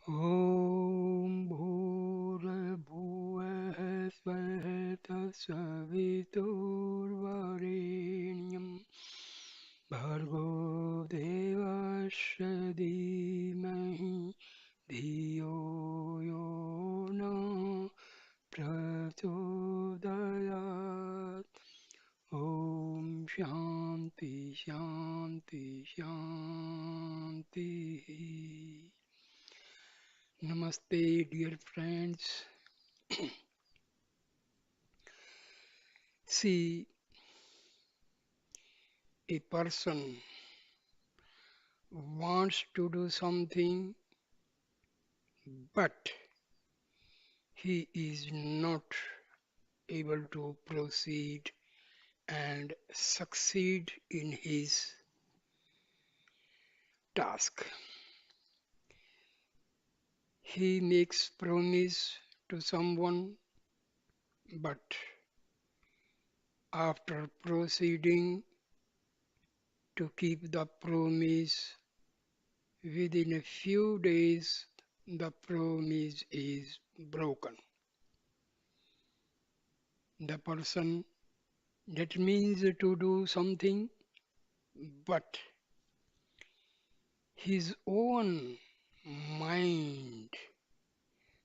ॐ भूर्भुवः स्वः तत्सवितुर्वरेण्यं भर्गो देवस्य धीमहि धियो यो न प्रचोदयात् ॐ शान्ति शान्ति शान्तिः Namaste, dear friends. See, a person wants to do something, but he is not able to proceed and succeed in his task. He makes promise to someone, but after proceeding to keep the promise, within a few days the promise is broken. The person that means to do something, but his own mind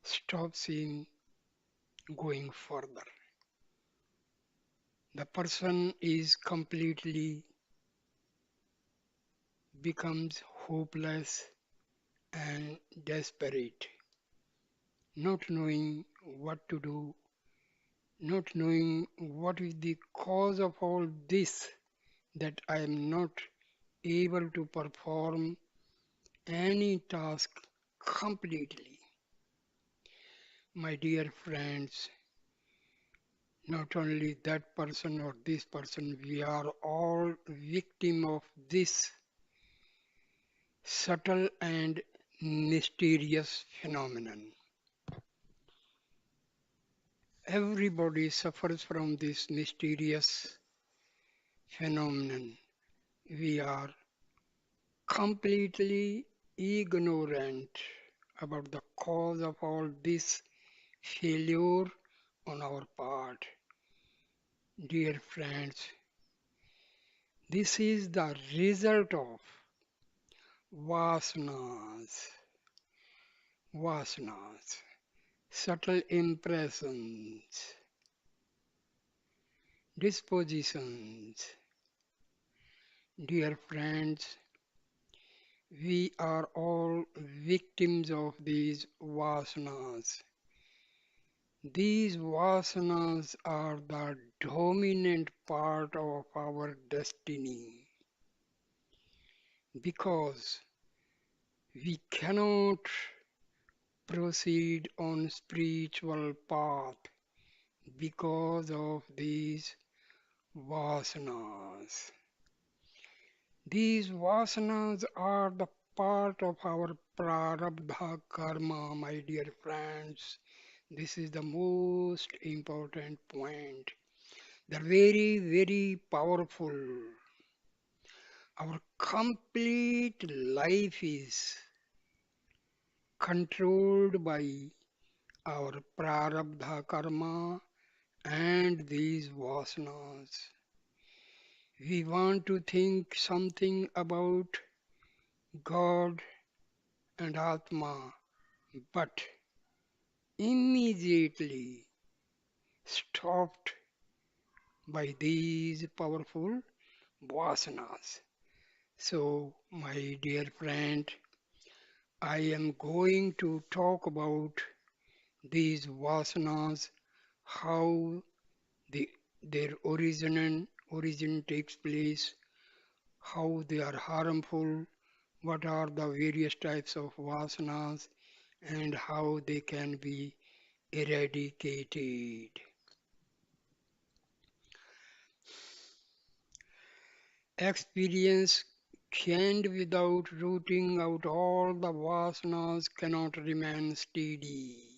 stops him going further. The person is completely becomes hopeless and desperate, not knowing what to do, not knowing what is the cause of all this, that I am not able to perform any task completely. My dear friends, not only that person or this person, we are all victim of this subtle and mysterious phenomenon. Everybody suffers from this mysterious phenomenon. We are completely ignorant about the cause of all this failure on our part. Dear friends, this is the result of Vāsanās, Vāsanās, subtle impressions, dispositions. Dear friends, we are all victims of these Vāsanās. These Vāsanās are the dominant part of our destiny because we cannot proceed on spiritual path because of these Vāsanās. These Vāsanās are the part of our prarabdha karma, my dear friends. This is the most important point. They're very, very powerful. Our complete life is controlled by our prarabdha karma and these vasanas. We want to think something about God and Atma, but immediately stopped by these powerful vasanas. So, my dear friend, I am going to talk about these vasanas, how the, their origin takes place, how they are harmful, what are the various types of vasanas, and how they can be eradicated. Experience gained without rooting out all the vasanas cannot remain steady.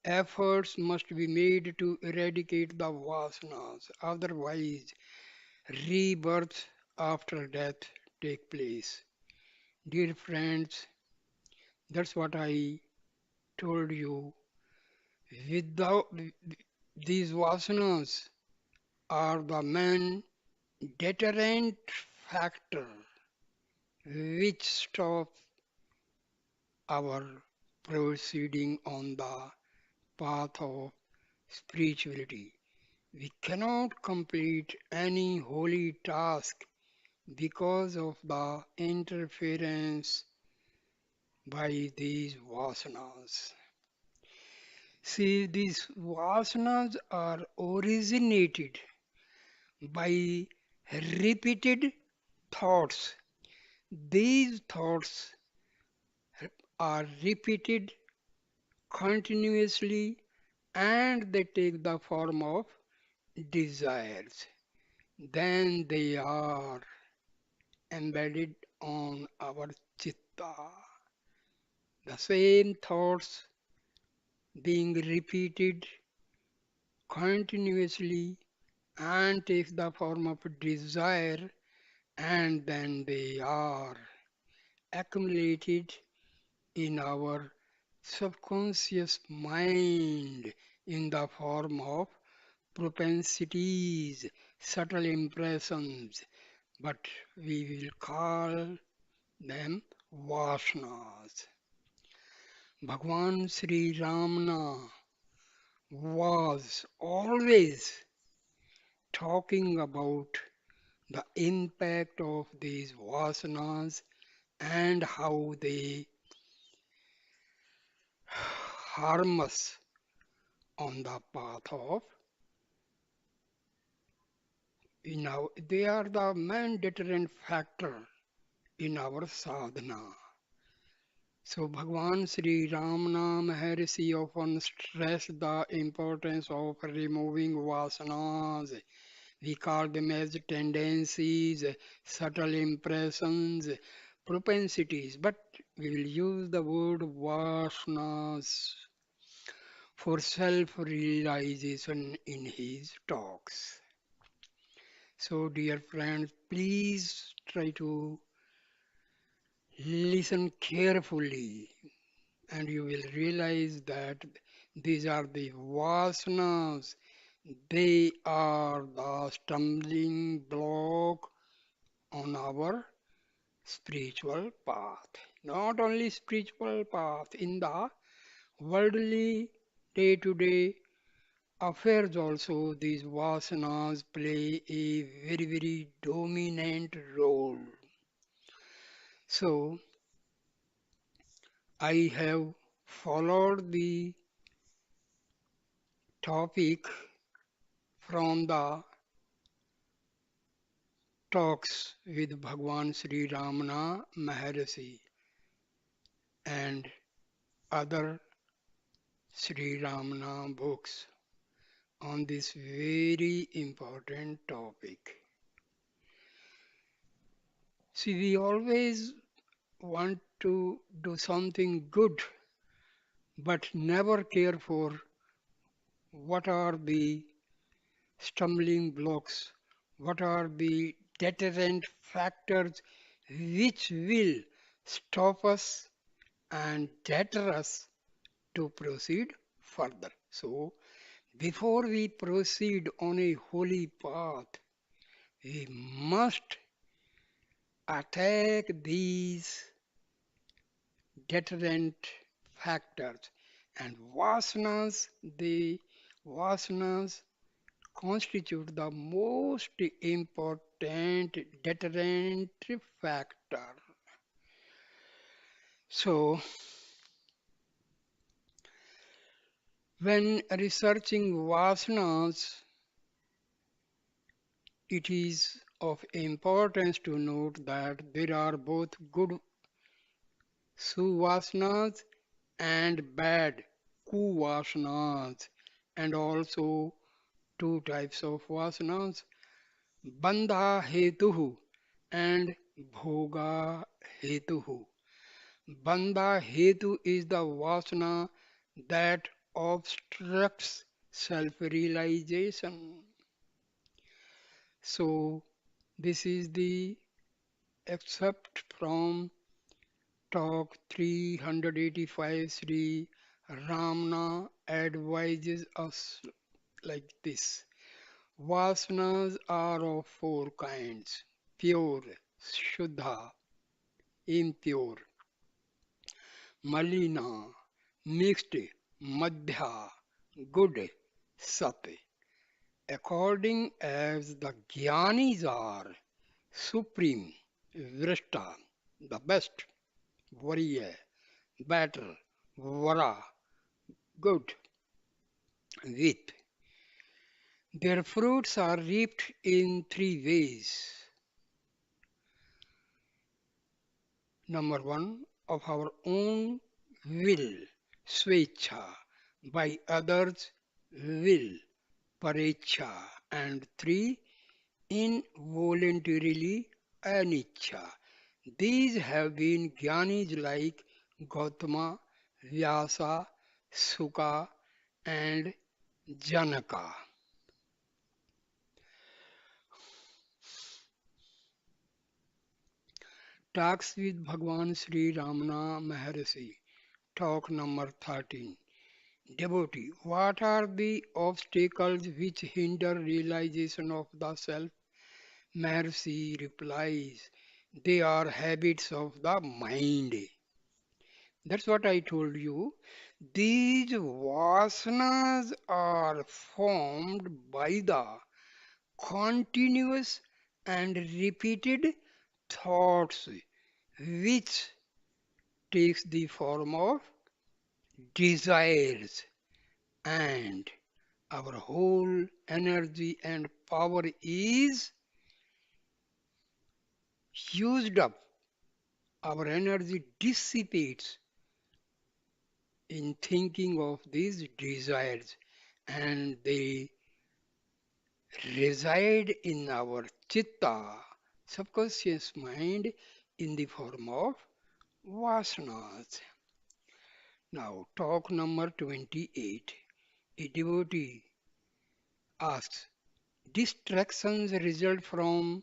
Efforts must be made to eradicate the vasanas, otherwise rebirth after death take place. Dear friends, That's what I told you. Without these vasanas are the main deterrent factor which stop our proceeding on the path of spirituality. We cannot complete any holy task because of the interference by these vasanas. See, these vasanas are originated by repeated thoughts. These thoughts are repeated continuously and they take the form of desires. Then they are embedded on our chitta. The same thoughts being repeated continuously and takes the form of desire and then they are accumulated in our subconscious mind in the form of propensities, subtle impressions, but we will call them vasanas. Bhagwan Sri Ramana was always talking about the impact of these vasanas and how they harm us on the path of they are the main deterrent factor in our sadhana. So Bhagwan Sri Ramana Maharshi often stressed the importance of removing vasanas. We call them as tendencies, subtle impressions, propensities, but we will use the word vasanas for self-realization in his talks. So dear friends, please try to listen carefully and you will realize that these are the vasanas. They are the stumbling block on our spiritual path. Not only spiritual path, in the worldly day-to-day affairs also these vasanas play a very, very dominant role. So I have followed the topic from the talks with Bhagwan Sri Ramana Maharshi and other Sri Ramana books on this very important topic. See, we always want to do something good, but never care for what are the stumbling blocks, what are the deterrent factors which will stop us and deter us to proceed further. So, before we proceed on a holy path, we must attack these deterrent factors. And vasanas constitute the most important deterrent factor. So, when researching vasanas, it is of importance to note that there are both good suvasanas and bad kuvasanas, and also two types of vasanas, bandha hetuhu and bhoga hetuhu. Bandha hetu is the vasana that obstructs self-realization. So this is the excerpt from Talk 385 Sri Ramana advises us like this. Vasanas are of four kinds: pure, Shuddha, impure, Malina, mixed, Madhya, good, Sat. According as the Jnanis are supreme, Vrishta, the best, warrior, better, Vara, good, with. Their fruits are reaped in three ways. Number one, of our own will, Svecha, by others' will, Parecha, and three, involuntarily, Anicca. These have been Gyanis like Gautama, Vyasa, Sukha, and Janaka. Talks with Bhagwan Sri Ramana Maharshi. Talk number 13. Devotee, what are the obstacles which hinder realization of the self? Maharshi replies, they are habits of the mind. That's what I told you. These vasanas are formed by the continuous and repeated thoughts, which takes the form of desires, and our whole energy and power is used up. Our energy dissipates in thinking of these desires, and they reside in our chitta, subconscious mind, in the form of vasanas. Now, talk number 28. A devotee asks, distractions result from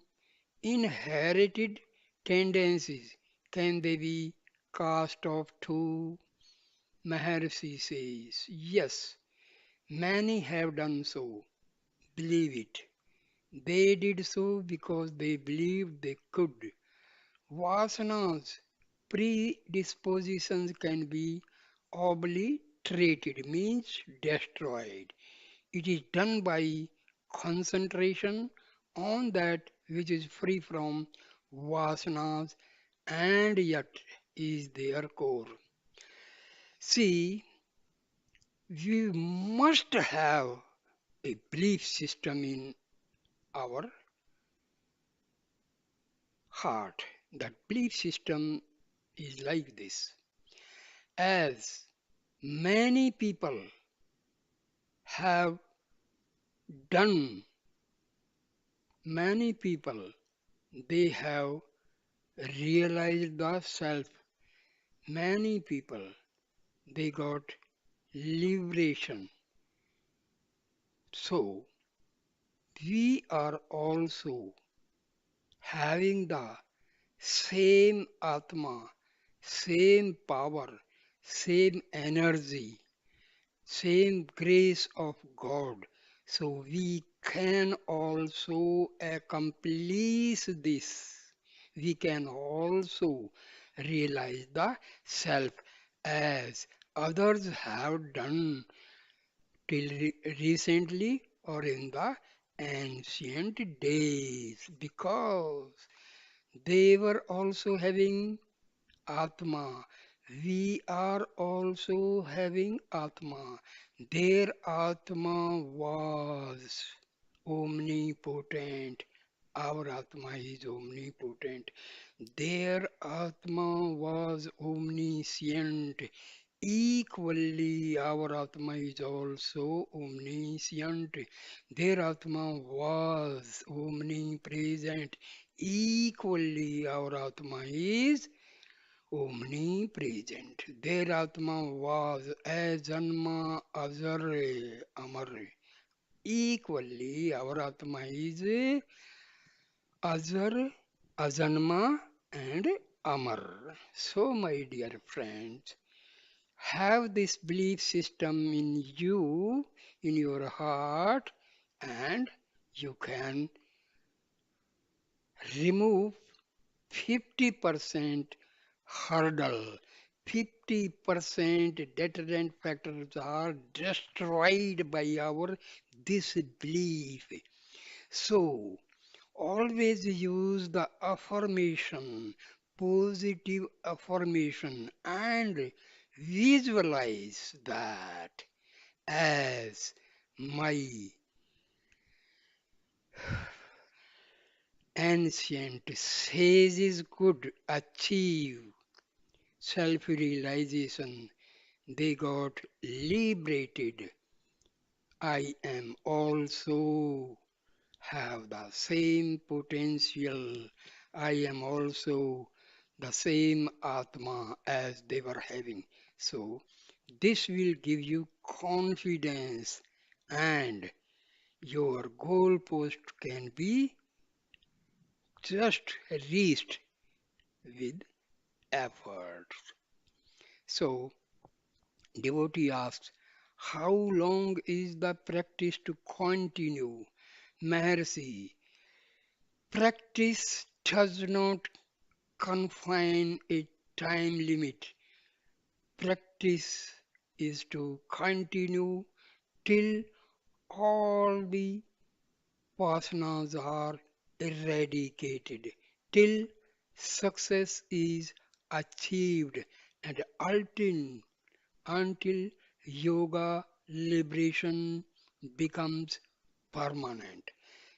inherited tendencies. Can they be cast off too? Maharshi says, yes, many have done so. Believe it. They did so because they believed they could. Vasanas, predispositions can be obliterated, means destroyed. It is done by concentration on that which is free from vasanas and yet is their core. See, we must have a belief system in our heart. That belief system is like this. As many people have done, many people, they have realized the self. Many people, they got liberation. So, we are also having the same Atma, same power, same energy, same grace of God. So we can also accomplish this. We can also realize the self as others have done till recently or in the ancient days, because they were also having Atma. We are also having Atma. Their Atma was omnipotent. Our Atma is omnipotent. Their Atma was omniscient. Equally, our Atma is also omniscient. Their Atma was omnipresent. Equally, our Atma is omnipresent. Their Atma was ajanma azare amar. Equally, our Atma is azar, ajanma, and Amar. So, my dear friends, have this belief system in you, in your heart, and you can remove 50% hurdle. 50% deterrent factors are destroyed by our disbelief. So, always use the affirmation, positive affirmation, and visualize that as my ancient sages could achieve self realization. They got liberated. I am also have the same potential. I am also the same Atma as they were having. So, this will give you confidence and your goalpost can be just reached with effort. So, devotee asks, how long is the practice to continue? Maharshi, practice does not confine a time limit. Practice is to continue till all the vasanas are eradicated, till success is achieved, and until yoga liberation becomes permanent.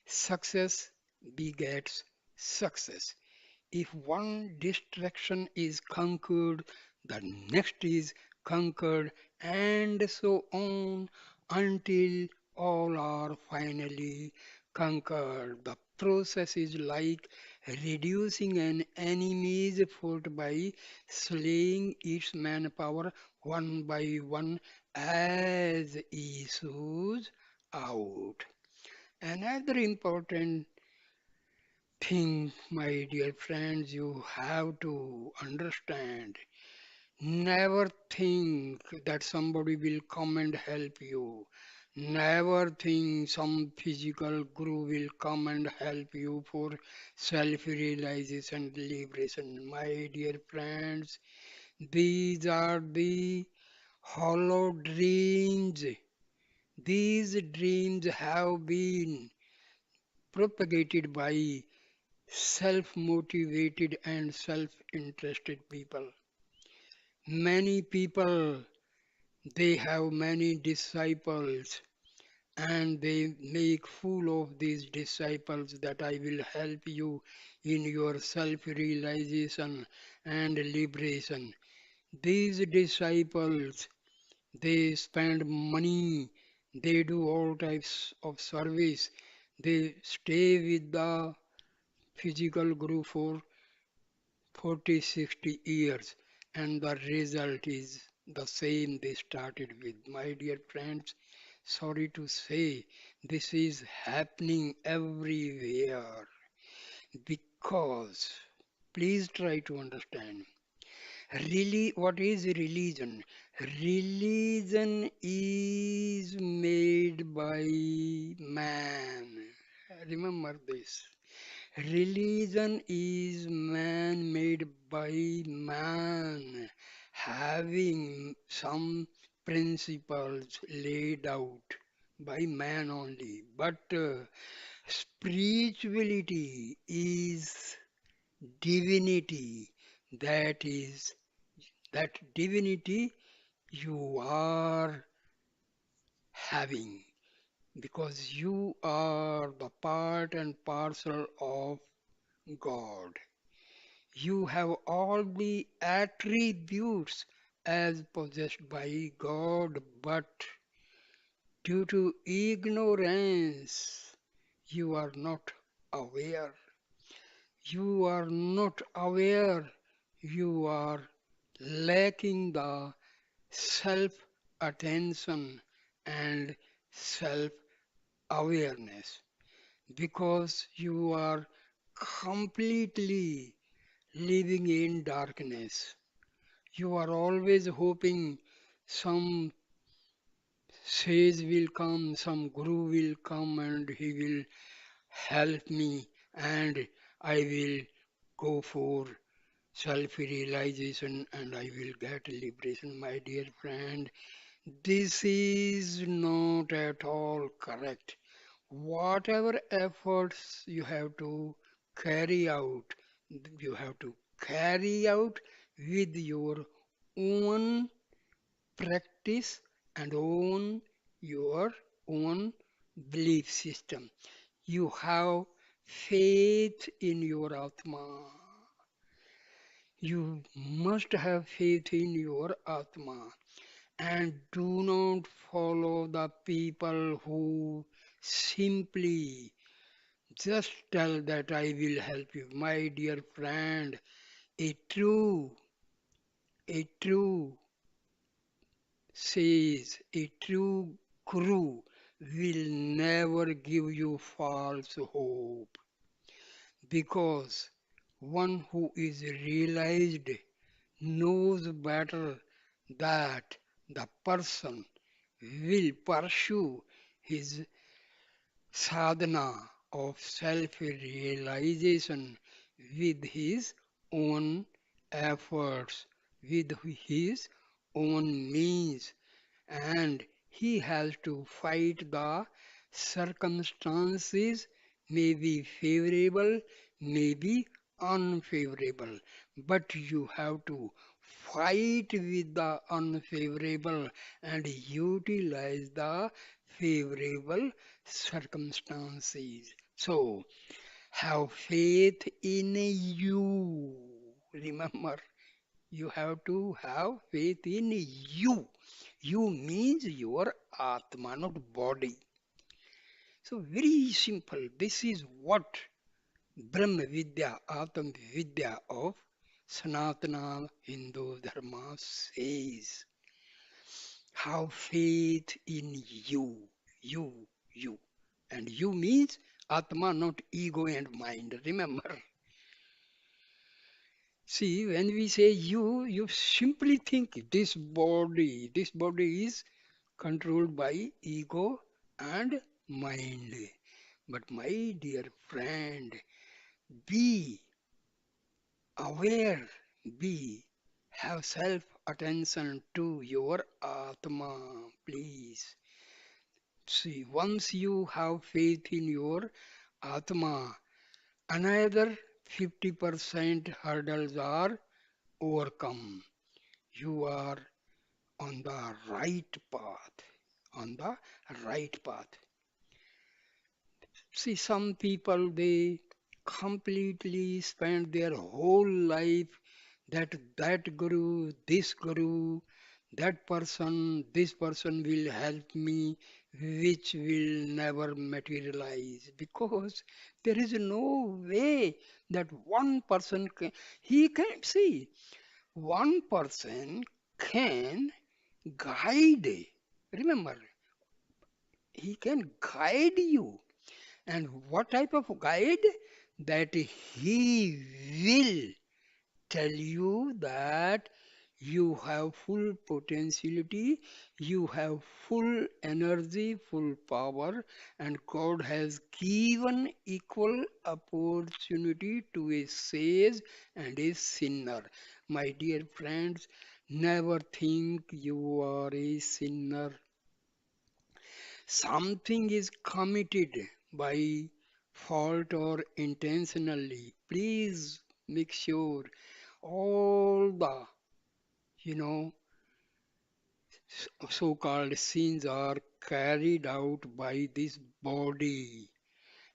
Success begets success. If one distraction is conquered, the next is conquered, and so on until all are finally conquered. The process is like reducing an enemy's fort by slaying its manpower one by one as issues out. Another important thing, my dear friends, you have to understand. Never think that somebody will come and help you. Never think some physical guru will come and help you for self realization and liberation. My dear friends, these are the hollow dreams. These dreams have been propagated by self motivated and self interested people. Many people, they have many disciples and they make fool of these disciples that I will help you in your self realization and liberation. These disciples, they spend money, they do all types of service, they stay with the physical guru for 40, 60 years, and the result is the same they started with. My dear friends, sorry to say, this is happening everywhere because please try to understand. Really, what is religion? Religion is made by man. Remember this. Religion is man made by man, having some principles laid out by man only. But spirituality is divinity. That is, that divinity you are having because you are the part and parcel of God. You have all the attributes as possessed by God, but due to ignorance, you are not aware. You are not aware. You are lacking the self attention and self awareness because you are completely living in darkness. You are always hoping some sage will come, some guru will come and he will help me and I will go for self-realization and I will get liberation. My dear friend, this is not at all correct. Whatever efforts you have to carry out, you have to carry out with your own practice and own your own belief system. You have faith in your Atma. You must have faith in your Atma and do not follow the people who simply just tell that I will help you. My dear friend, a true says, a true guru will never give you false hope because one who is realized knows better that the person will pursue his sadhana of self realization with his own efforts, with his own means, and he has to fight the circumstances, may be favorable, may be unfavorable, but you have to fight with the unfavorable and utilize the favorable circumstances. So, have faith in you. Remember, you have to have faith in you. You means your Atma, not body. So very simple. This is what Brahma Vidya, Atma Vidya of Sanatana Hindu Dharma says. Have faith in you. You. And you means Atma, not ego and mind. Remember. See, when we say you simply think this body is controlled by ego and mind. But my dear friend, be aware, be have self attention to your Atma, please. See, once you have faith in your Atma, another 50% hurdles are overcome. You are on the right path. On the right path. See, some people they completely spend their whole life that this person will help me, which will never materialize because there is no way that one person can, he can see one person can guide. Remember, he can guide you. And what type of guide? That he will tell you that you have full potentiality, you have full energy, full power, and God has given equal opportunity to a sage and a sinner. My dear friends, never think you are a sinner. Something is committed by fault or intentionally. Please make sure all the you know so-called sins are carried out by this body,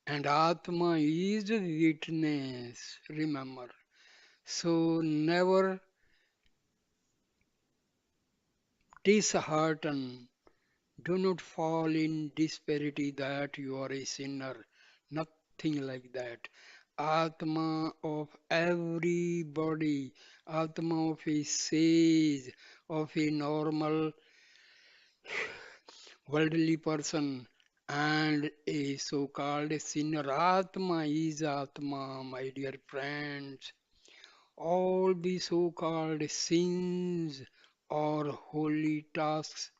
and Atma is witness. Remember, so never dishearten. Do not fall in disparity that you are a sinner. Nothing like that. Atma of everybody, Atma of a sage, of a normal worldly person, and a so-called sinner. Atma is Atma, my dear friends. All the so-called sins or holy tasks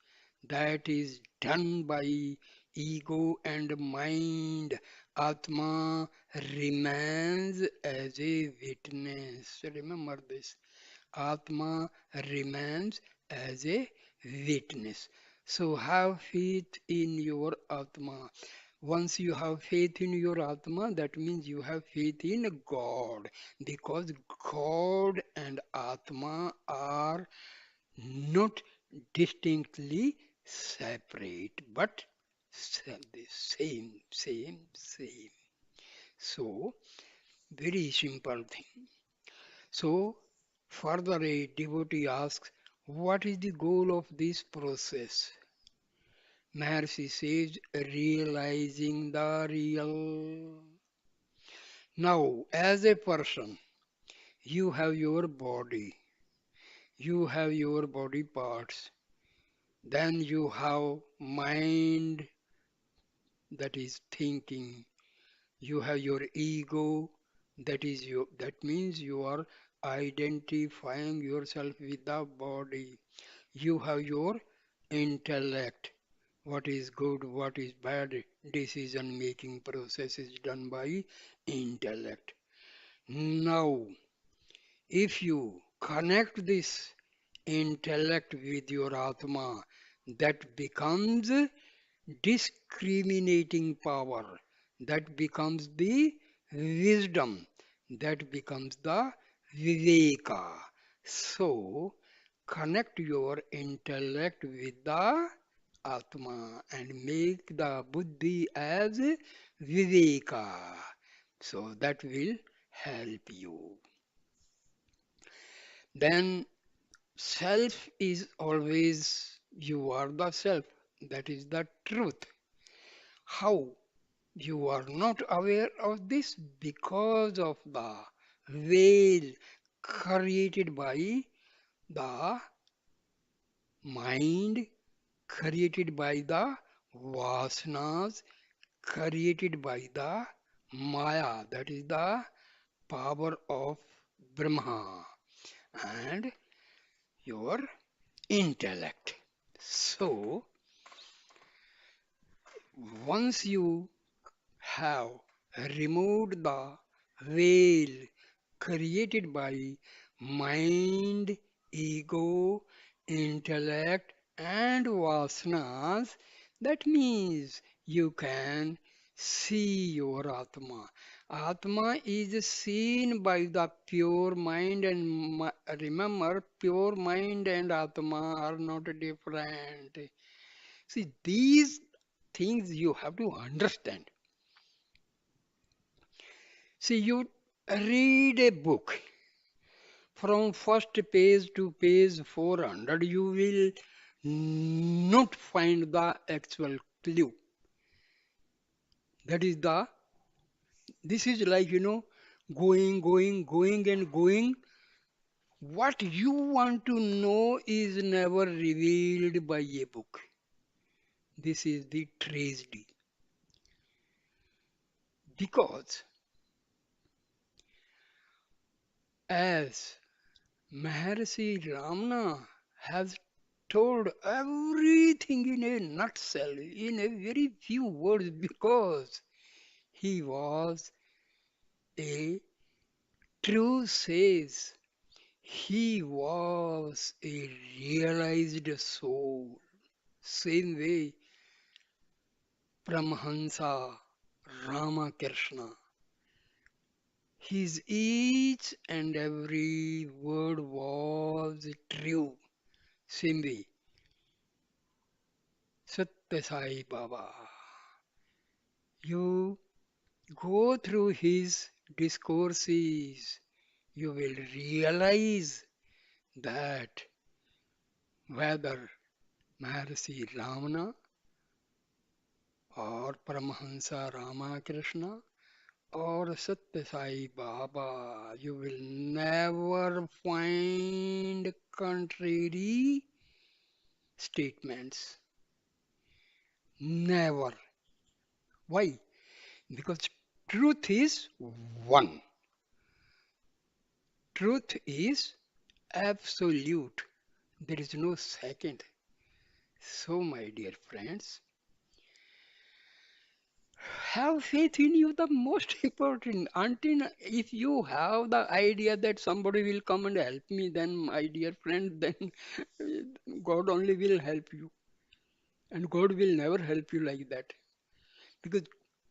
that is done by ego and mind, Atma remains as a witness. Remember this. Atma remains as a witness. So have faith in your Atma. Once you have faith in your Atma, that means you have faith in God, because God and Atma are not distinctly separate, but the same. So, very simple thing. So, further a devotee asks, what is the goal of this process? Maharishi says, realizing the real. Now, as a person, you have your body, you have your body parts, then you have mind, that is thinking, you have your ego, that means you are identifying yourself with the body. You have your intellect, what is good, what is bad, decision making process is done by intellect. Now, if you connect this intellect with your Atma, that becomes discriminating power, that becomes the wisdom, that becomes the viveka. So, connect your intellect with the Atma and make the buddhi as viveka. So, that will help you. Then self is always, you are the self. That is the truth. How? You are not aware of this because of the veil created by the mind, created by the vasanas, created by the maya, that is the power of Brahma, and your intellect. So, once you have removed the veil created by mind, ego, intellect, and vasanas, that means you can see your Atma. Atma is seen by the pure mind, and remember, pure mind and Atma are not different. See, these things you have to understand. See, you read a book from first page to page 400, you will not find the actual clue. That is the, this is like, going and going. What you want to know is never revealed by a book. This is the tragedy. Because as Maharishi Ramana has told everything in a nutshell, in a very few words, because he was a true sage. He was a realized soul. Same way, Paramahansa Ramakrishna. His each and every word was true. Same way, Satya Sai Baba. You go through his discourses, you will realize that whether Maharishi Ramana or Paramahansa Ramakrishna or Satya Sai Baba, you will never find contrary statements. Never. Why? Because truth is one. Truth is absolute. There is no second. So, my dear friends, have faith in you, the most important. Until if you have the idea that somebody will come and help me, then, my dear friend, then God only will help you. And God will never help you like that. Because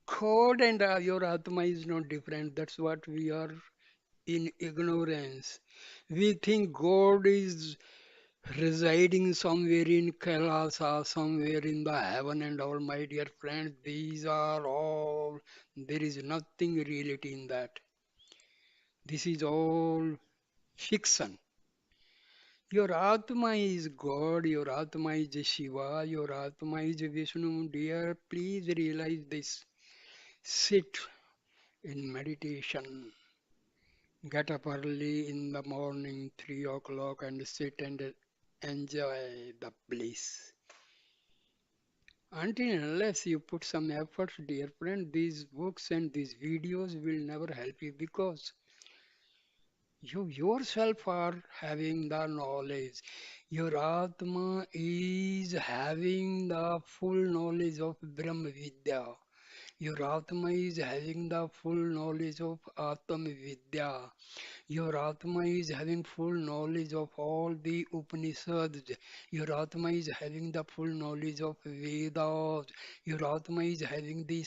God and your Atma is not different. That's what we are in ignorance. We think God is residing somewhere in Kailasa, somewhere in the heaven and all, my dear friends. These are all, there is nothing reality in that. This is all fiction. Your Atma is God, your Atma is Shiva, your Atma is Vishnu. Dear, please realize this. Sit in meditation. Get up early in the morning, 3 o'clock, and sit and enjoy the bliss. Until and unless you put some effort, dear friend, these books and these videos will never help you because you yourself are having the knowledge. Your Atma is having the full knowledge of Brahma Vidya. Your Atma is having the full knowledge of Atma Vidya. Your Atma is having full knowledge of all the Upanishads. Your Atma is having the full knowledge of Vedas. Your Atma is having the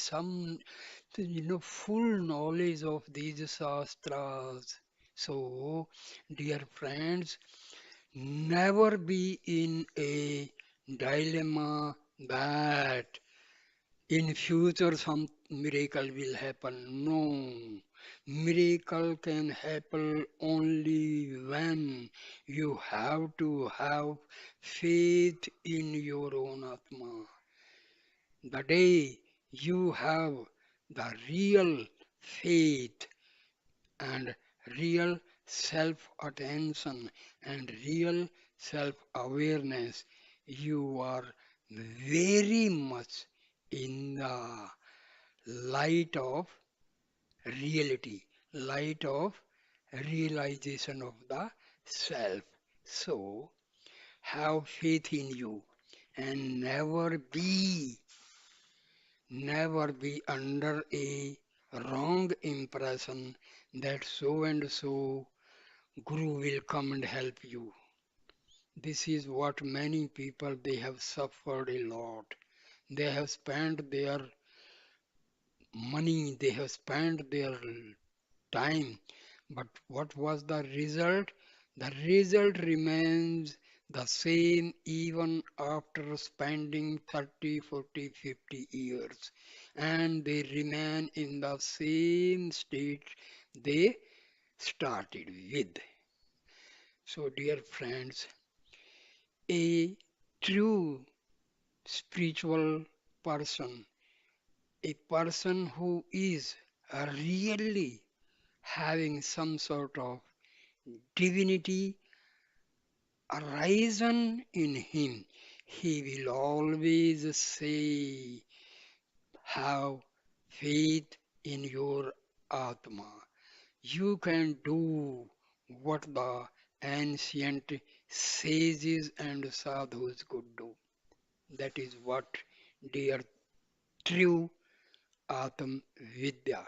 full knowledge of these Shastras. So, dear friends, never be in a dilemma that in future some miracle will happen. No, miracle can happen only when you have to have faith in your own Atma. The day you have the real faith and real self attention and real self awareness, you are very much in the light of reality, light of realization of the self. So, have faith in you and never be under a wrong impression that so and so guru will come and help you. This is what many people they have suffered a lot. They have spent their money, they have spent their time. But what was the result? The result remains the same even after spending 30, 40, 50 years. And they remain in the same state they started with. So, dear friends, a true spiritual person, a person who is really having some sort of divinity arisen in him, he will always say, have faith in your Atma. You can do what the ancient sages and sadhus could do. That is what dear true Atma Vidya,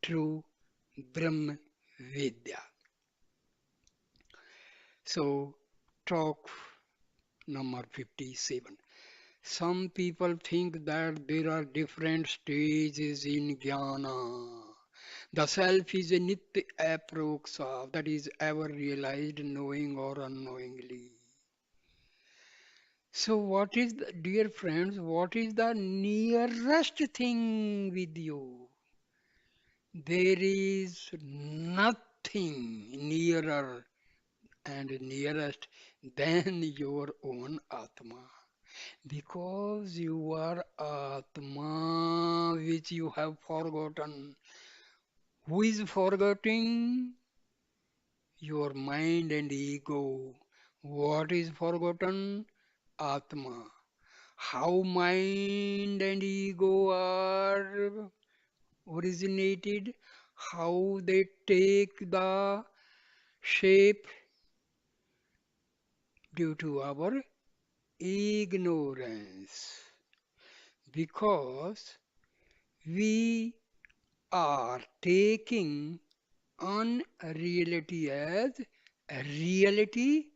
true Brahma Vidya. So, talk number 57. Some people think that there are different stages in jnana. The self is a nitya aproksa, that is ever realized knowing or unknowingly. So what is the, dear friends, what is the nearest thing with you? There is nothing nearer and nearest than your own Atma. Because you are Atma which you have forgotten. Who is forgetting? Your mind and ego. What is forgotten? Atma. How mind and ego are originated? How they take the shaped due to our ignorance, because we are taking unreality as a reality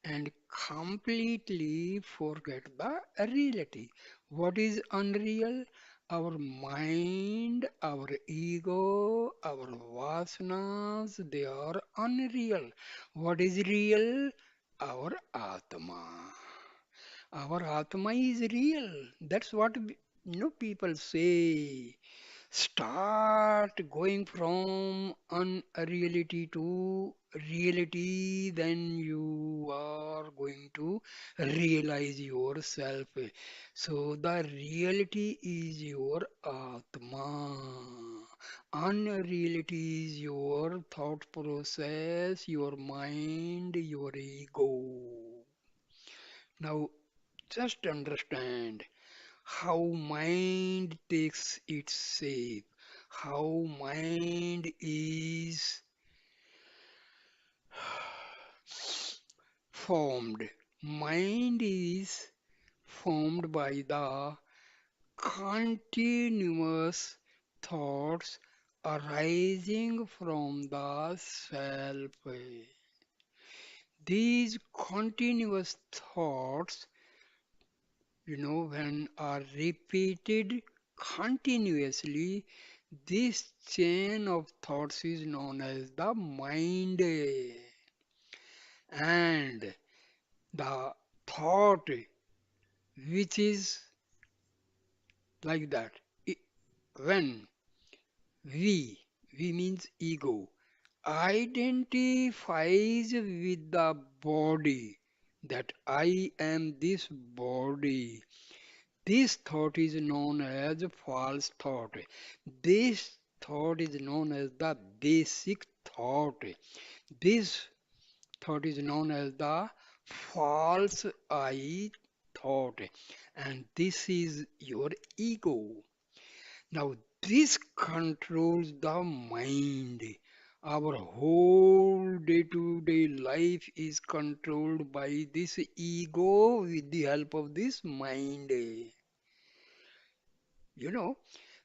and completely forget the reality. What is unreal? Our mind, our ego, our vasanas, they are unreal. What is real? Our Atma. Our Atma is real. That's what people say. Start going from unreality to reality, then you are going to realize yourself. So the reality is your Atma. Unreality is your thought process, your mind, your ego. Now just understand how mind takes its shape, how mind is formed. Mind is formed by the continuous thoughts arising from the self. These continuous thoughts, when are repeated continuously, this chain of thoughts is known as the mind. And the thought which is like that, i- when we, we means ego, identifies with the body, that I am this body. This thought is known as false thought. This thought is known as the basic thought. This thought is known as the false I thought. And this is your ego. Now, this controls the mind. Our whole day to day life is controlled by this ego with the help of this mind. You know,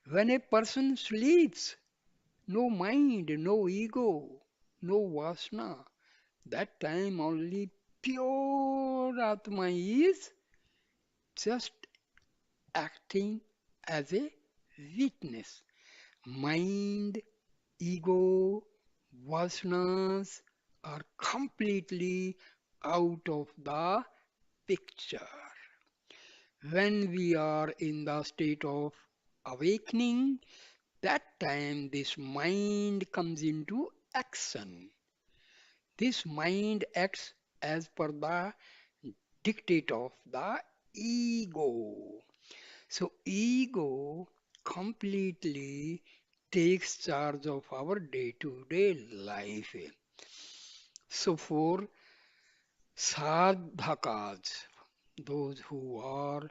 when a person sleeps, no mind, no ego, no vasana, that time only pure Atma is just acting as a witness. Mind, ego, vasanas are completely out of the picture. When we are in the state of awakening, that time this mind comes into action. This mind acts as per the dictate of the ego. So ego completely takes charge of our day-to-day life. So for sadhakas, those who are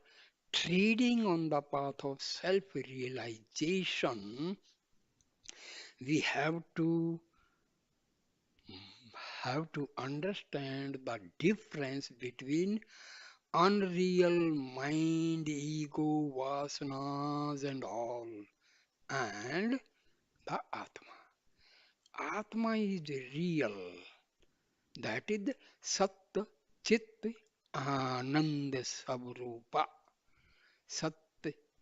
treading on the path of self-realization, we have to understand the difference between unreal mind, ego, vasanas, and all, and the Atma. Atma is real. That is Sat Chit Ananda Savrupa. Sat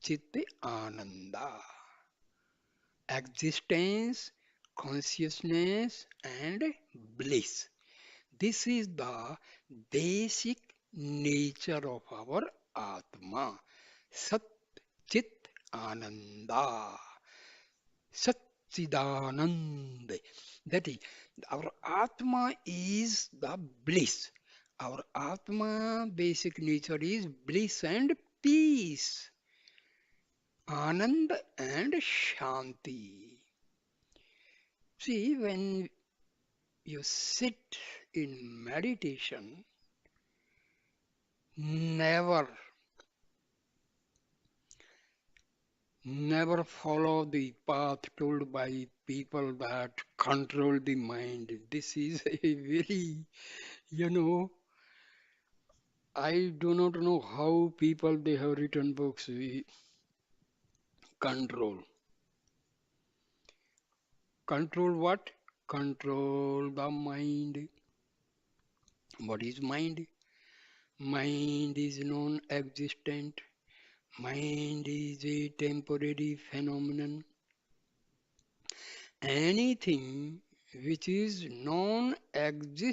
Chit Ananda. Existence, consciousness, and bliss. This is the basic nature of our Atma. Sat Chit Ananda. Satchidanand. That is, our Atma is the bliss. Our Atma basic nature is bliss and peace, Anand and Shanti. See, when you sit in meditation, never Never follow the path told by people that control the mind. This is a very, you know, I do not know how people they have written books. We control. Control what? Control the mind. What is mind? Mind is non-existent. Mind is a temporary phenomenon. Anything which is non-existent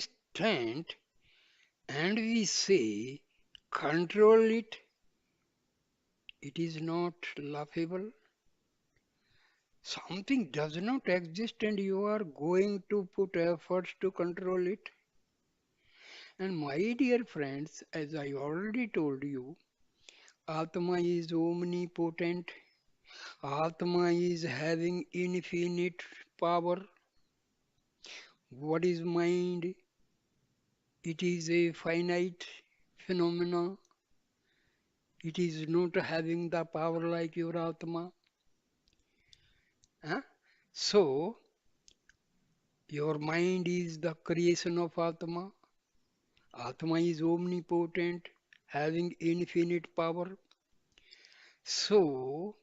and we say control it, it is not laughable. Something does not exist and you are going to put efforts to control it. And my dear friends, as I already told you, Atma is omnipotent. Atma is having infinite power. What is mind? It is a finite phenomena. It is not having the power like your Atma. Huh? So, your mind is the creation of Atma. Atma is omnipotent, having infinite power. So,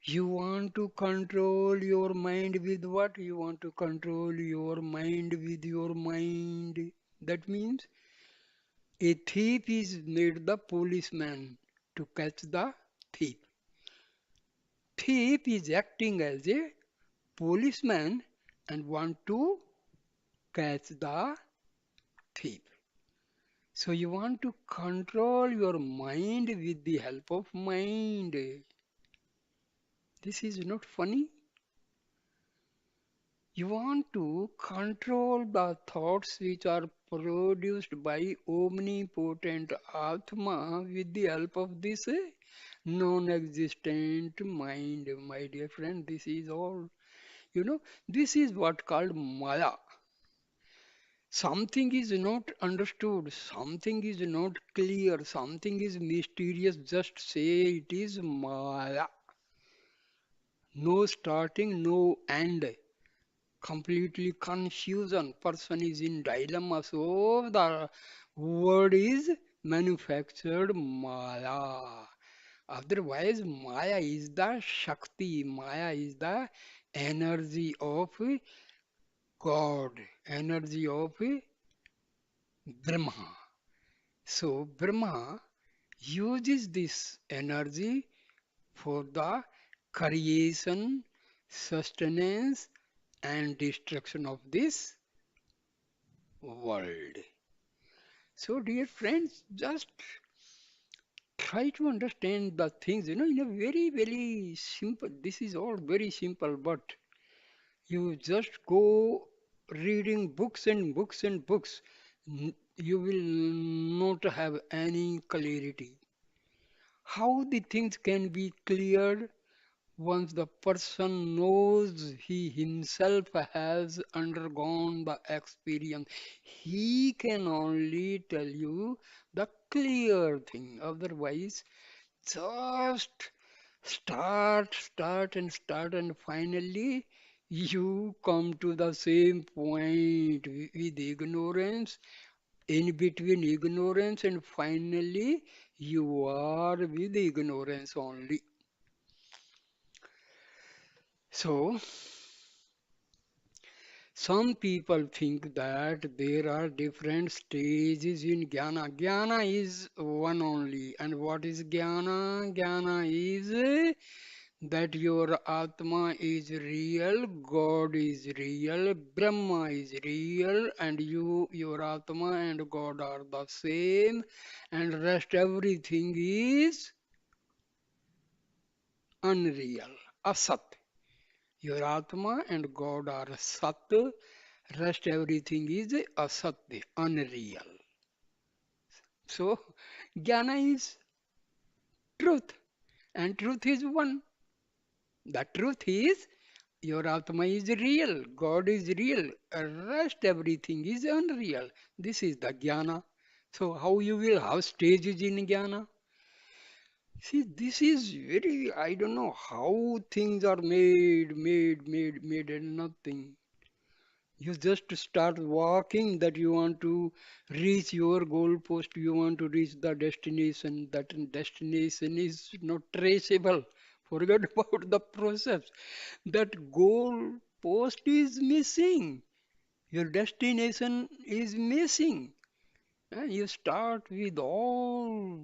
you want to control your mind with what? You want to control your mind with your mind. That means a thief is made the policeman to catch the thief. Thief is acting as a policeman and want to catch the thief. So you want to control your mind with the help of mind. This is not funny. You want to control the thoughts which are produced by omnipotent Atma with the help of this non-existent mind. My dear friend, this is all. This is what called Maya. Something is not understood, something is not clear, something is mysterious. Just say it is Maya. No starting, no end. Completely confusion. Person is in dilemma. So the word is manufactured Maya. Otherwise, Maya is the Shakti. Maya is the energy of God, energy of Brahma. So Brahma uses this energy for the creation, sustenance, and destruction of this world. So, dear friends, just try to understand the things, in a very, very simple. This is all very simple, but you just go reading books and books and books. You will not have any clarity. How the things can be cleared once the person knows he himself has undergone the experience. He can only tell you the clear thing. Otherwise, just start, and finally you come to the same point with ignorance, in between ignorance, and finally you are with ignorance only. So, some people think that there are different stages in jnana. Jnana is one only. And what is jnana? Jnana is that your Atma is real, God is real, Brahma is real, and you, your Atma and God are the same, and rest everything is unreal, asat. Your Atma and God are sat, rest everything is asat, unreal. So, jnana is truth, and truth is one. The truth is your Atma is real, God is real, rest everything is unreal. This is the jnana. So how you will have stages in jnana? See, this is very, I don't know how things are made, and nothing. You just start walking that you want to reach your goal post, you want to reach the destination. That destination is not traceable. Forget about the process. That goal post is missing. Your destination is missing. And you start with all,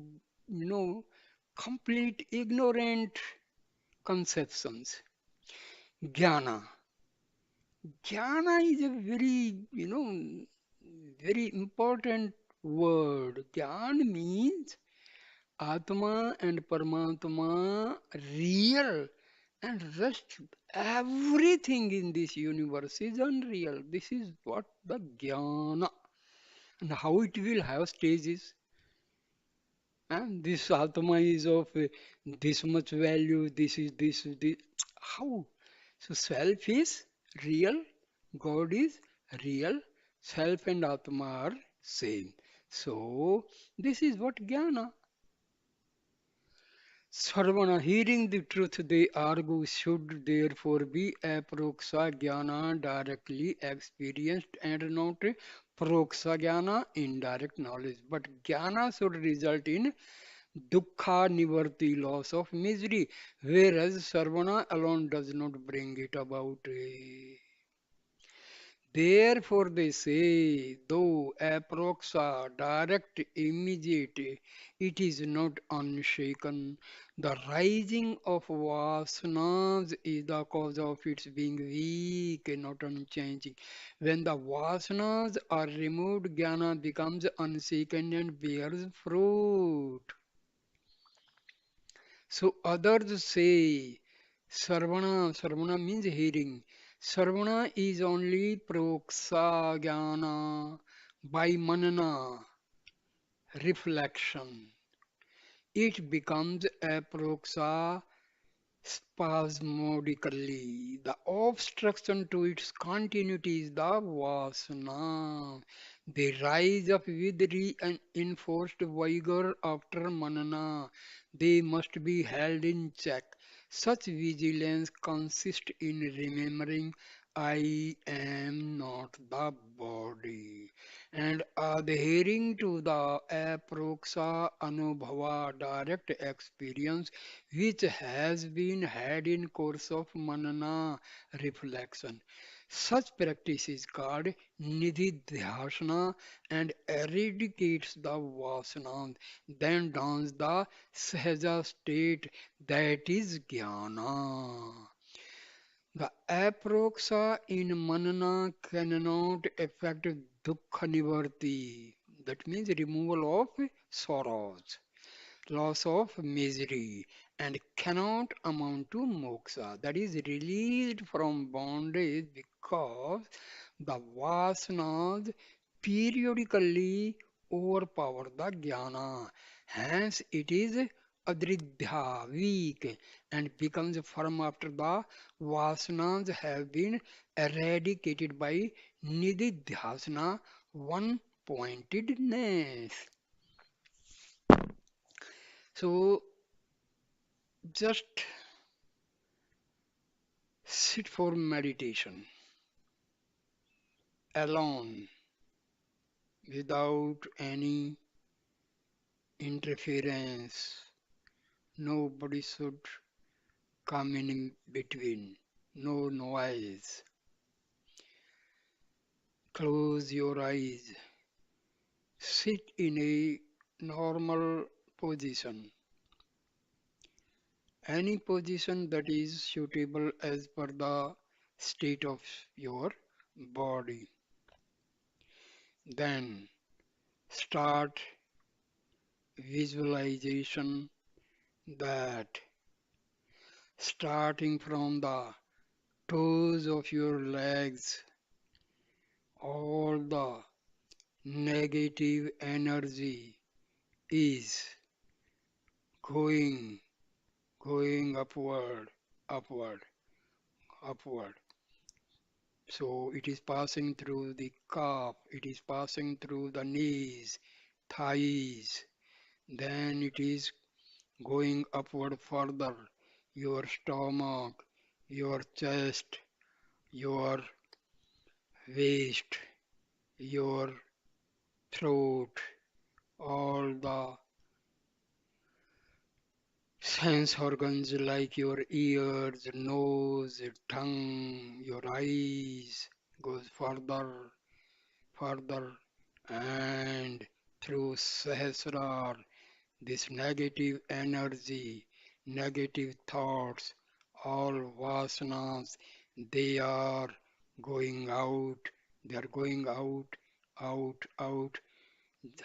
you know, complete ignorant conceptions. Jnana. Jnana is a very, very important word. Jnana means Atma and Paramatma real, and rest everything in this universe is unreal. This is what the Jnana, and how it will have stages. And this Atma is of this much value, this is this. How? So self is real, God is real, self and Atma are same. So this is what Jnana. Sarvana, hearing the truth, they argue, should therefore be aproksa jnana, directly experienced, and not proksa jnana, indirect knowledge. But jnana should result in dukkha nivarti, loss of misery, whereas sarvana alone does not bring it about. Therefore, they say, though approxa, direct, immediate, it is not unshaken. The rising of vasanas is the cause of its being weak and not unchanging. When the vasanas are removed, jnana becomes unshaken and bears fruit. So others say Sarvana means hearing. Sarvana is only proksa jnana by manana, reflection. It becomes aproksa spasmodically. The obstruction to its continuity is the vasana. They rise up with reinforced vigor after manana. They must be held in check. Such vigilance consists in remembering I am not the body and adhering to the aproksa anubhava direct experience which has been had in course of manana reflection. Such practice is called nididhyasana and eradicates the vasana. Then dawns the sahaja state that is jnana. The aproxa in manana cannot affect dukkha nivarti. That means removal of sorrows, loss of misery, and cannot amount to moksha. That is released from bondage because the vasanas periodically overpower the jnana. Hence, it is adridhya, weak, and becomes firm after the vasanas have been eradicated by nididhyasana, one pointedness. So, just sit for meditation alone without any interference. Nobody should come in between. No noise. Close your eyes. Sit in a normal position. Any position that is suitable as per the state of your body. Then start visualization that starting from the toes of your legs, all the negative energy is going, going upward, upward, upward. So it is passing through the calf, it is passing through the knees, thighs, then it is going upward further, your stomach, your chest, your waist, your throat, all the sense organs like your ears, nose, tongue, your eyes goes further, further, and through Sahasrar, this negative energy, negative thoughts, all vasanas, they are going out, they are going out, out, out.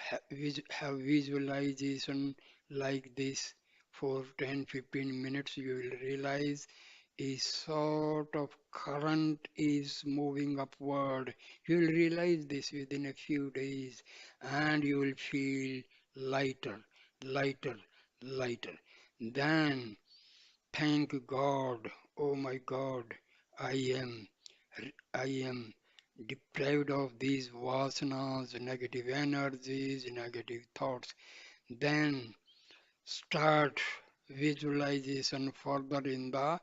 Have visualization like this for 10-15 minutes. You will realize a sort of current is moving upward. You will realize this within a few days and you will feel lighter, lighter, lighter. Then thank God, oh my God, I am, I am deprived of these vasanas, negative energies, negative thoughts. Then start visualization further in the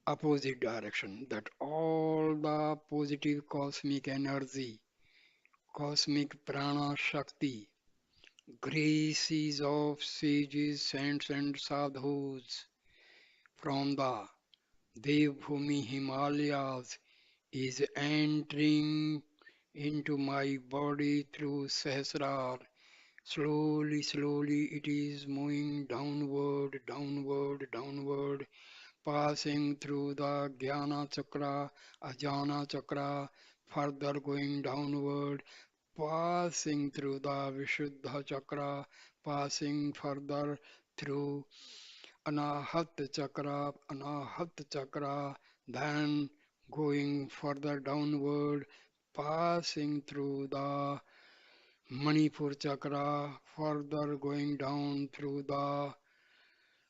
opposite direction, that all the positive cosmic energy, cosmic prana shakti, graces of sages, saints, and sadhus from the Devbhumi Himalayas is entering into my body through Sahasrar. Slowly, slowly it is moving downward, downward, downward, passing through the Jnana Chakra, Ajna Chakra, further going downward, passing through the Vishuddha Chakra, passing further through Anahat Chakra, then going further downward, passing through the Manipur Chakra, further going down through the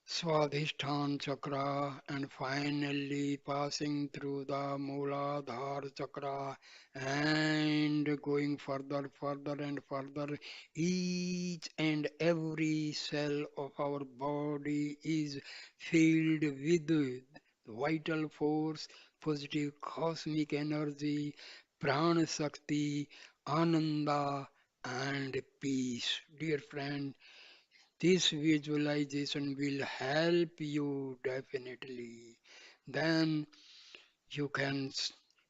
Swadhisthana Chakra, and finally passing through the Mooladhara Chakra and going further, further, and further. Each and every cell of our body is filled with vital force, positive cosmic energy, prana shakti, ananda, and peace. Dear friend, this visualization will help you definitely. Then you can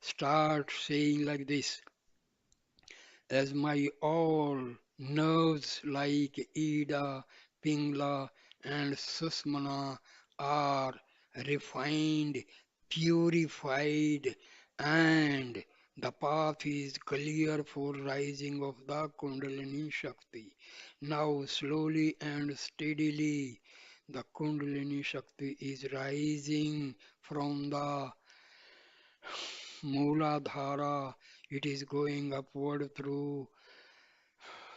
start saying like this: as my all nerves like Ida, Pingla, and Susmana are refined, purified, and the path is clear for rising of the Kundalini Shakti. Now, slowly and steadily, the Kundalini Shakti is rising from the Mooladhara. It is going upward through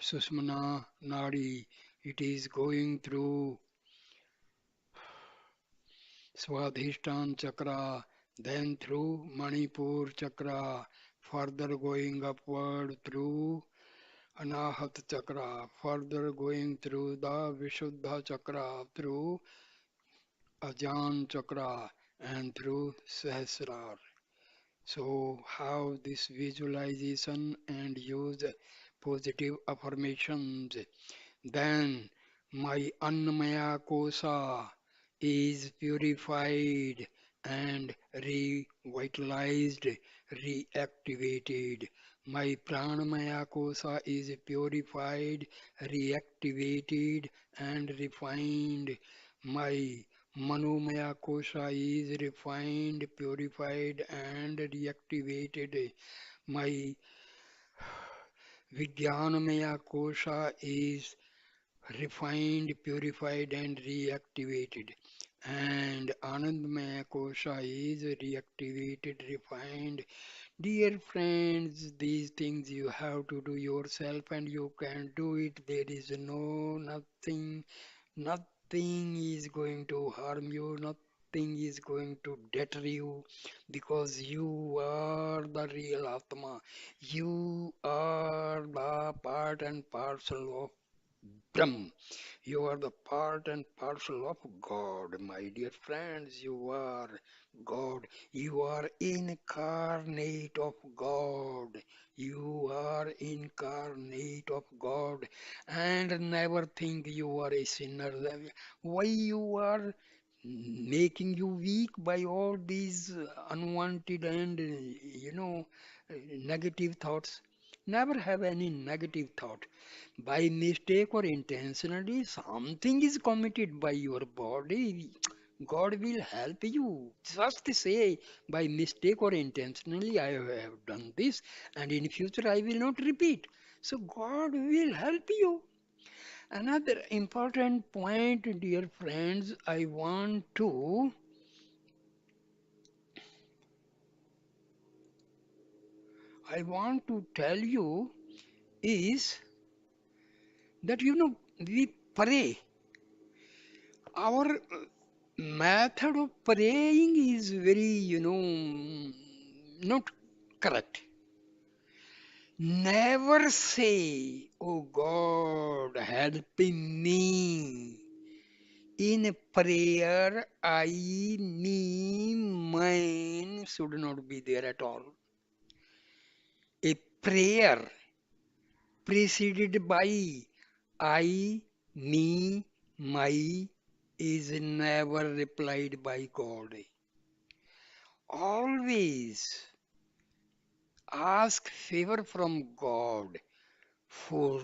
Sushmana Nadi. It is going through Swadhisthana Chakra, then through Manipur Chakra, further going upward through Anahat Chakra, further going through the Vishuddha Chakra, through Ajna Chakra, and through Sahasrar. So, how this visualization and use positive affirmations. Then my Annamaya Kosa is purified and revitalized, reactivated. My Pranamaya Kosa is purified, reactivated, and refined. My Manomaya Kosha is refined, purified, and reactivated. My Vijnanamaya Kosha is refined, purified, and reactivated. And Anandmaya Kosha is reactivated, refined. Dear friends, these things you have to do yourself and you can do it. There is nothing is going to harm you, nothing is going to deter you because you are the real Atma. You are the part and parcel of Brahm. You are the part and parcel of God, my dear friends. You are God. You are incarnate of God. You are incarnate of God. And never think you are a sinner. Why you are making you weak by all these unwanted and, negative thoughts? Never have any negative thought. By mistake or intentionally, something is committed by your body. God will help you. Just say, by mistake or intentionally, I have done this, and in future I will not repeat. So God will help you. Another important point, dear friends, I want to tell you is that we pray. Our method of praying is very, not correct. Never say, "Oh God, help me." In prayer, I, me, mine should not be there at all. A prayer preceded by I, me, my is never replied by God. Always ask favor from God for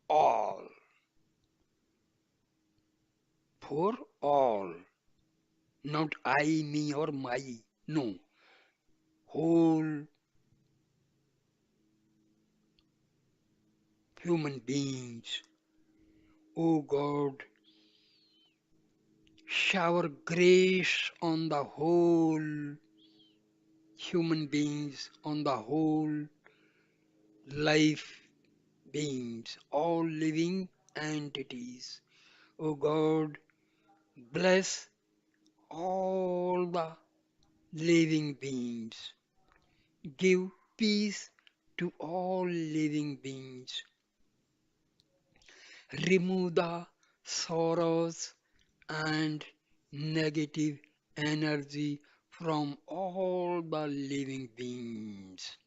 all, for all, not I, me, or my. No, whole human beings. Oh God, shower grace on the whole human beings, on the whole life beings, all living entities. Oh God, bless all the living beings. Give peace to all living beings. Remove the sorrows and negative energy from all the living beings.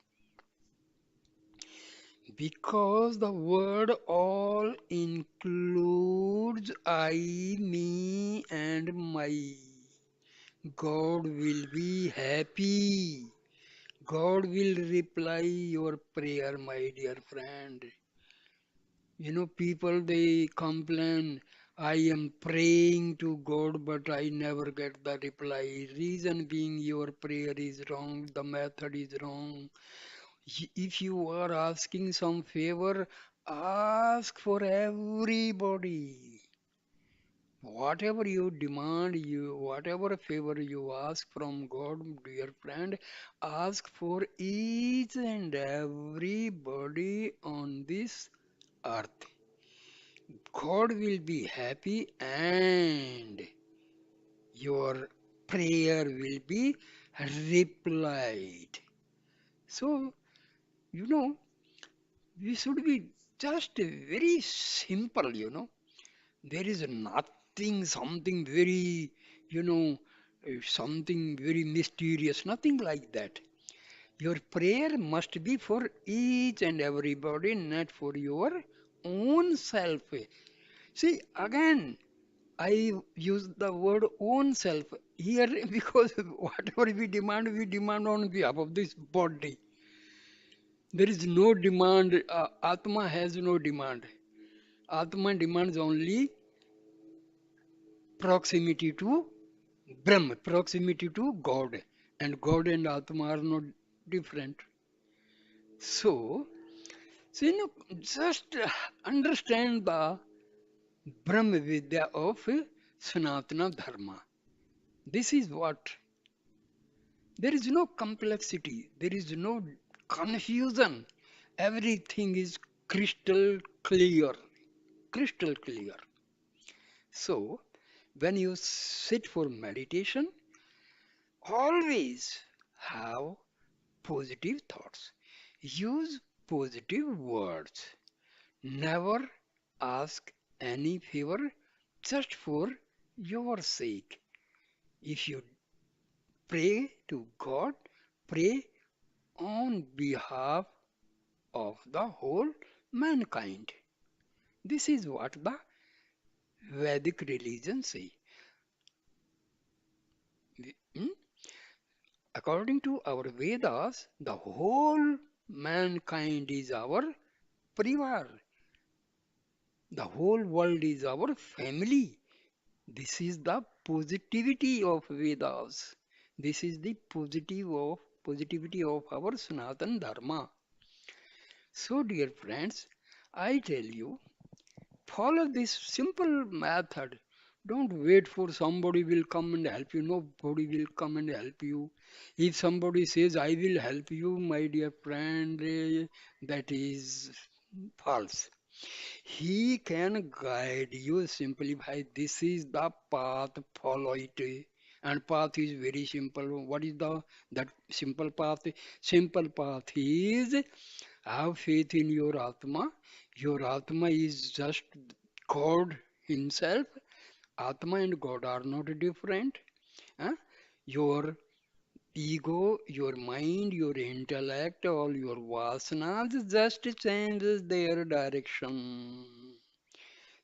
Because the word all includes I, me, and my. God will be happy. God will reply your prayer, my dear friend. People they complain, I am praying to God, but I never get the reply. Reason being, your prayer is wrong, the method is wrong. If you are asking some favor, ask for everybody. Whatever favor you ask from God, dear friend, ask for each and everybody on this earth. God will be happy and your prayer will be replied. So, you know, we should be just very simple. There is nothing, something very mysterious, nothing like that. Your prayer must be for each and everybody, not for your own self. See, again, I use the word own self here because whatever we demand on behalf of this body. There is no demand. Atma has no demand. Atma demands only proximity to Brahm, proximity to God. And God and Atma are not different. So, just understand the Brahma Vidya of Sanatana Dharma. This is what. There is no complexity, there is no confusion. Everything is crystal clear. Crystal clear. So, when you sit for meditation, always have positive thoughts. Use positive words. Never ask any favor just for your sake. If you pray to God, pray on behalf of the whole mankind. This is what the Vedic religion say. Hmm? According to our Vedas, the whole mankind is our parivar. The whole world is our family. This is the positivity of Vedas. This is the positivity of our Sanatan Dharma. So, dear friends, I tell you, follow this simple method. Don't wait for somebody will come and help you. Nobody will come and help you. If somebody says, I will help you, my dear friend, that is false. He can guide you simply by this is the path, follow it. And path is very simple. What is the that simple path? Simple path is have faith in your Atma. Your Atma is just God Himself. Atma and God are not different. Huh? Your ego, your mind, your intellect, all your vasanas just changes their direction.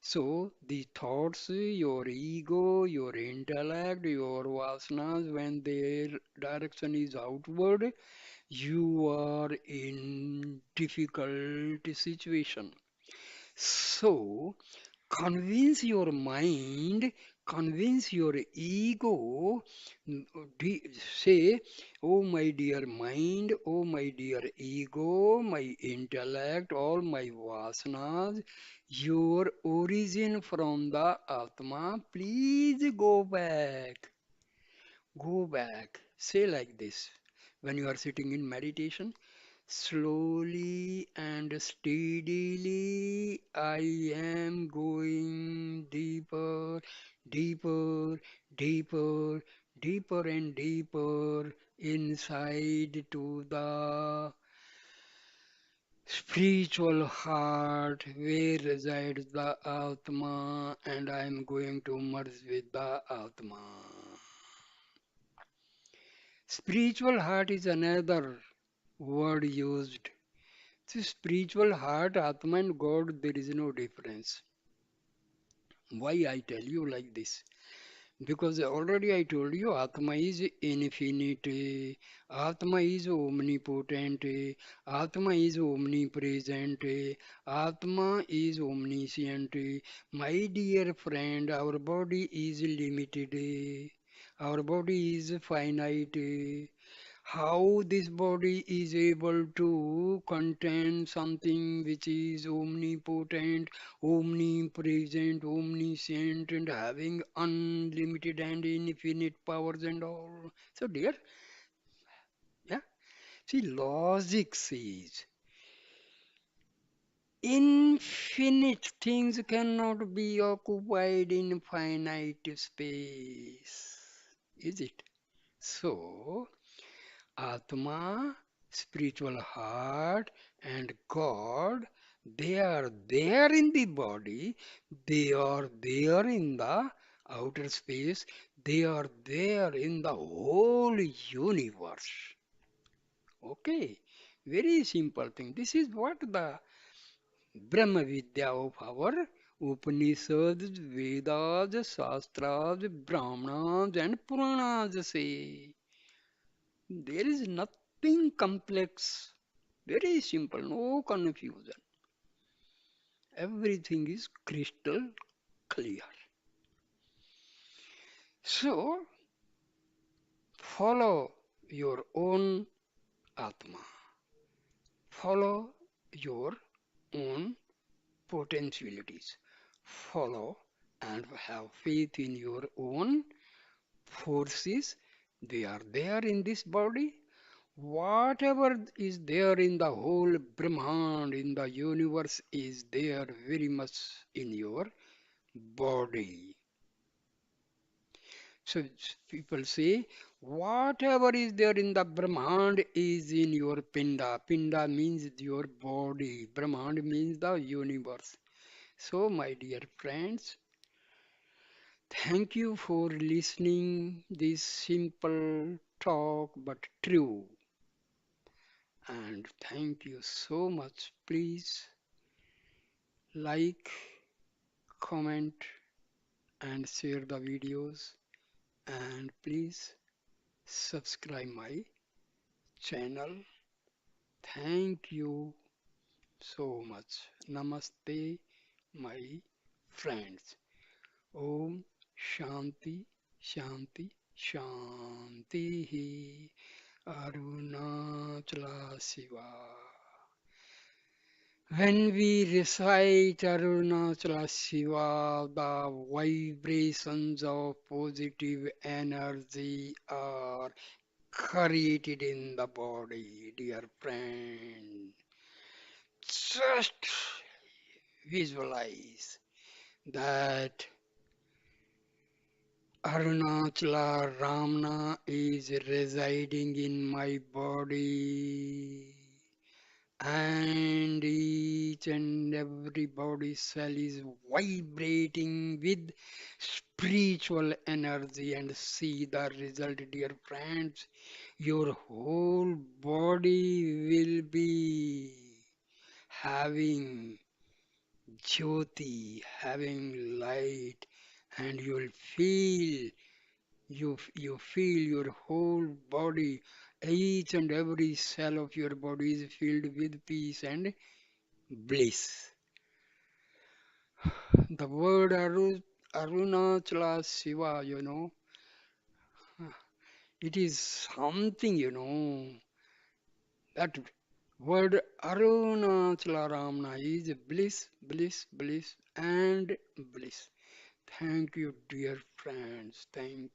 So the thoughts, your ego, your intellect, your vasanas, when their direction is outward, you are in difficult situation. So convince your mind, convince your ego, say, oh my dear mind, oh my dear ego, my intellect, all my vasanas, your origin from the Atma, please go back. Go back. Say like this when you are sitting in meditation. Slowly and steadily, I am going deeper, deeper, deeper, deeper and deeper inside to the spiritual heart where resides the Atma, and I am going to merge with the Atma. Spiritual heart is another word used. See, spiritual heart, Atma and God, there is no difference. Why I tell you like this? Because already I told you Atma is infinite, Atma is omnipotent, Atma is omnipresent, Atma is omniscient. My dear friend, our body is limited, our body is finite. How this body is able to contain something which is omnipotent, omnipresent, omniscient, and having unlimited and infinite powers and all. So, dear, yeah, see, logic says infinite things cannot be occupied in finite space. Is it? So, Atma, spiritual heart, and God, they are there in the body, they are there in the outer space, they are there in the whole universe. Okay, very simple thing. This is what the Brahma Vidya of our Upanishads, Vedas, Shastras, Brahmanas, and Puranas say. There is nothing complex, very simple, no confusion. Everything is crystal clear. So, follow your own Atma, follow your own potentialities, follow and have faith in your own forces. They are there in this body. Whatever is there in the whole Brahman, in the universe, is there very much in your body. So people say, whatever is there in the Brahman is in your Pinda. Pinda means your body. Brahman means the universe. So, my dear friends, thank you for listening this simple talk but true. And thank you so much. Please like, comment, and share the videos. And please subscribe my channel. Thank you so much. Namaste, my friends. Om Shanti Shanti Shanti Arunachala Shiva. When we recite Arunachala Shiva, the vibrations of positive energy are created in the body, dear friend. Just visualize that Arunachala Ramana is residing in my body, and each and every body cell is vibrating with spiritual energy. And see the result, dear friends. Your whole body will be having jyoti, having light, and you feel your whole body, each and every cell of your body is filled with peace and bliss. The word Arunachala Shiva, it is something, that word Arunachala Ramana is bliss, bliss, bliss, and bliss. Thank you, dear friends. Thank